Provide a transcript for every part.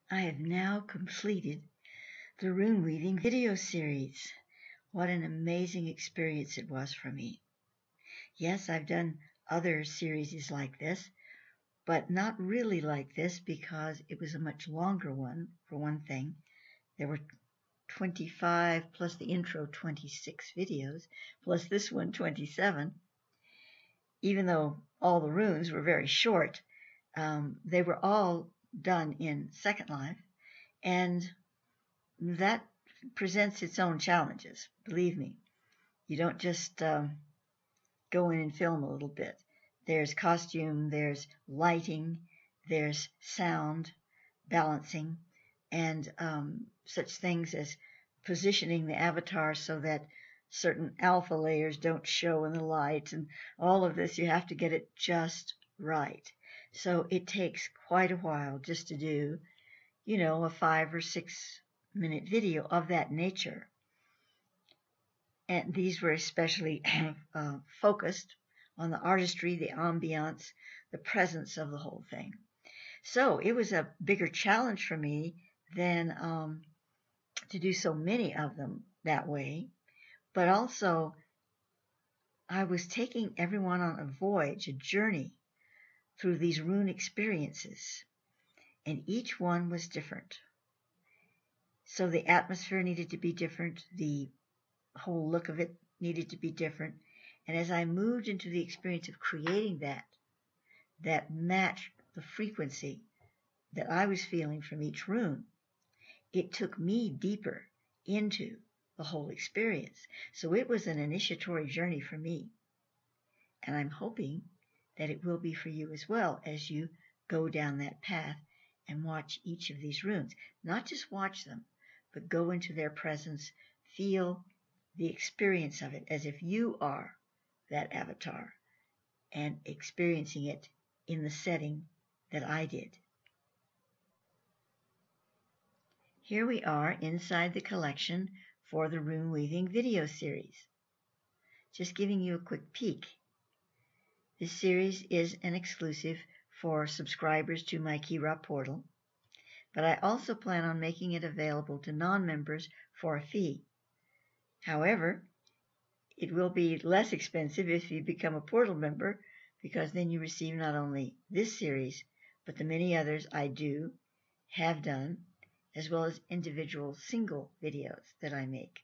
I have now completed the Rune Weaving video series. What an amazing experience it was for me. Yes, I've done other series like this, but not really like this because it was a much longer one, for one thing. There were 25 plus the intro 26 videos, plus this one 27. Even though all the runes were very short, they were all done in Second Life, and that presents its own challenges. Believe me, you don't just go in and film a little bit. There's costume, there's lighting, there's sound, balancing, and such things as positioning the avatar so that certain alpha layers don't show in the light, and all of this, you have to get it just right. So it takes quite a while just to do, a 5 or 6 minute video of that nature. And these were especially focused on the artistry, the ambiance, the presence of the whole thing. So it was a bigger challenge for me than to do so many of them that way. But also, I was taking everyone on a voyage, a journey through these rune experiences. And each one was different. So the atmosphere needed to be different. The whole look of it needed to be different. And as I moved into the experience of creating that matched the frequency that I was feeling from each rune, it took me deeper into the whole experience. So it was an initiatory journey for me. And I'm hoping that it will be for you as well as you go down that path and watch each of these runes. Not just watch them, but go into their presence, feel the experience of it as if you are that avatar and experiencing it in the setting that I did. Here we are inside the collection for the Rune Weaving video series. Just giving you a quick peek. This series is an exclusive for subscribers to my Kira portal, but I also plan on making it available to non-members for a fee. However, it will be less expensive if you become a portal member, because then you receive not only this series, but the many others I have done, as well as individual single videos that I make.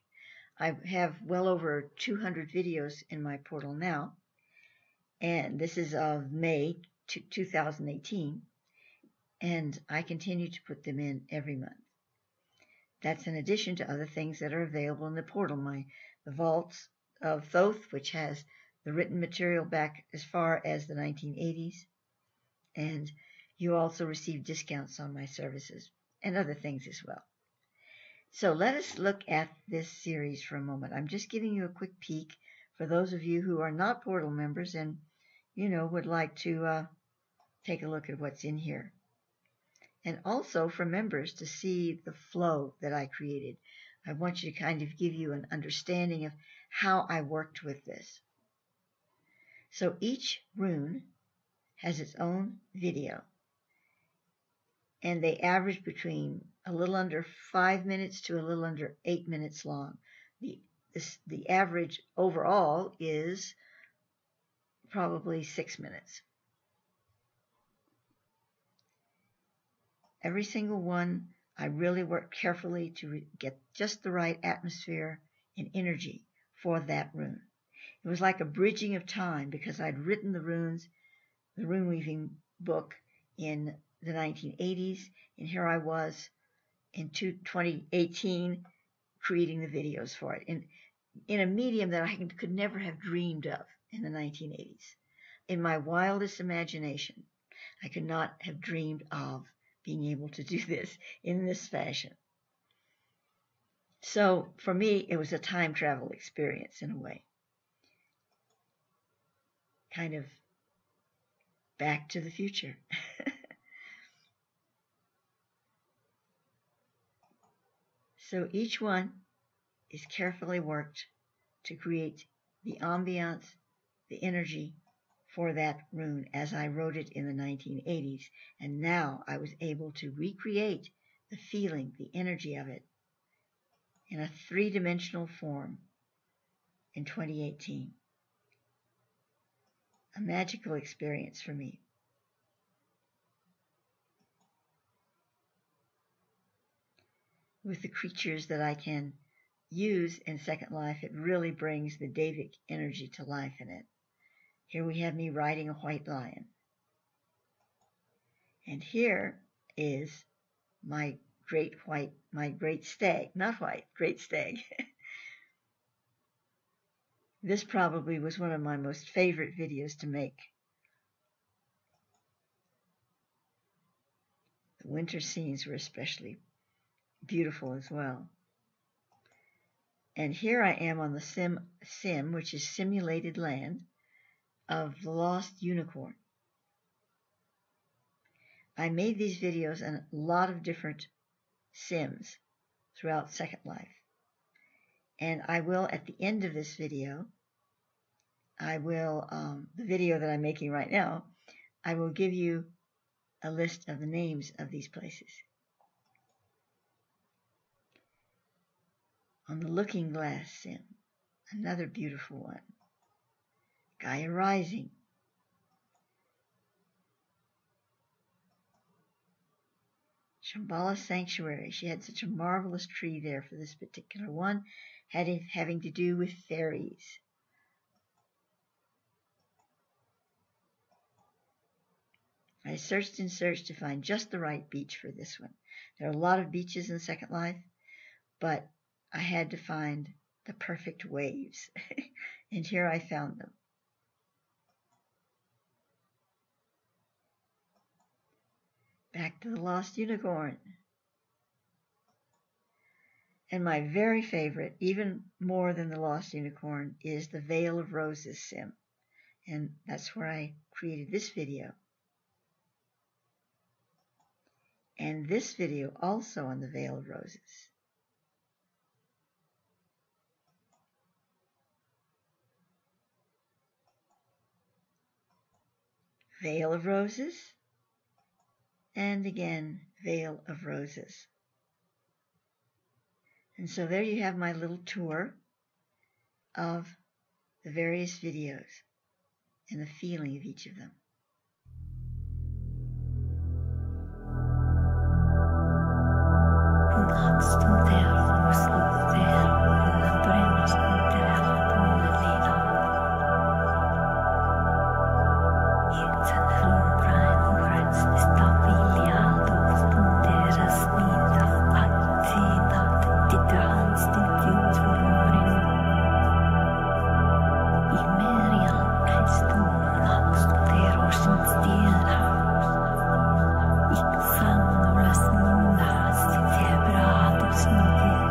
I have well over 200 videos in my portal now, and this is of May 2018, and I continue to put them in every month. That's in addition to other things that are available in the portal. The Vaults of Thoth, which has the written material back as far as the 1980s, and you also receive discounts on my services and other things as well. So let us look at this series for a moment. I'm just giving you a quick peek for those of you who are not portal members and would like to take a look at what's in here. And also for members to see the flow that I created. I want you to kind of give you an understanding of how I worked with this. So each rune has its own video, and they average between a little under 5 minutes to a little under 8 minutes long. The average overall is probably 6 minutes. Every single one, I really worked carefully to get just the right atmosphere and energy for that rune. It was like a bridging of time because I'd written the runes, the rune weaving book in the 1980s, and here I was in 2018 creating the videos for it in a medium that I could never have dreamed of in the 1980s. In my wildest imagination, I could not have dreamed of being able to do this in this fashion. So for me, it was a time travel experience in a way. Kind of back to the future. So each one is carefully worked to create the ambiance, the energy for that rune as I wrote it in the 1980s. And now I was able to recreate the feeling, the energy of it in a three-dimensional form in 2018. A magical experience for me. With the creatures that I can use in Second Life, it really brings the Davic energy to life in it. Here we have me riding a white lion. And here is my great stag, not white, great stag. This probably was one of my most favorite videos to make. The winter scenes were especially beautiful as well. And here I am on the sim, which is simulated land, of the lost unicorn. I made these videos in a lot of different sims throughout Second Life. And I will, at the end of this video, the video that I'm making right now, I will give you a list of the names of these places. On the Looking Glass sim, another beautiful one. Gaia Rising. Shambhala Sanctuary. She had such a marvelous tree there for this particular one, having to do with fairies. I searched and searched to find just the right beach for this one. There are a lot of beaches in Second Life, but I had to find the perfect waves. And here I found them. Back to the Lost Unicorn. And my very favorite, even more than the Lost Unicorn, is the Veil of Roses sim. And that's where I created this video. And this video also on the Veil of Roses. Veil of Roses. And again, Veil of Roses. And so there you have my little tour of the various videos and the feeling of each of them. Thank you.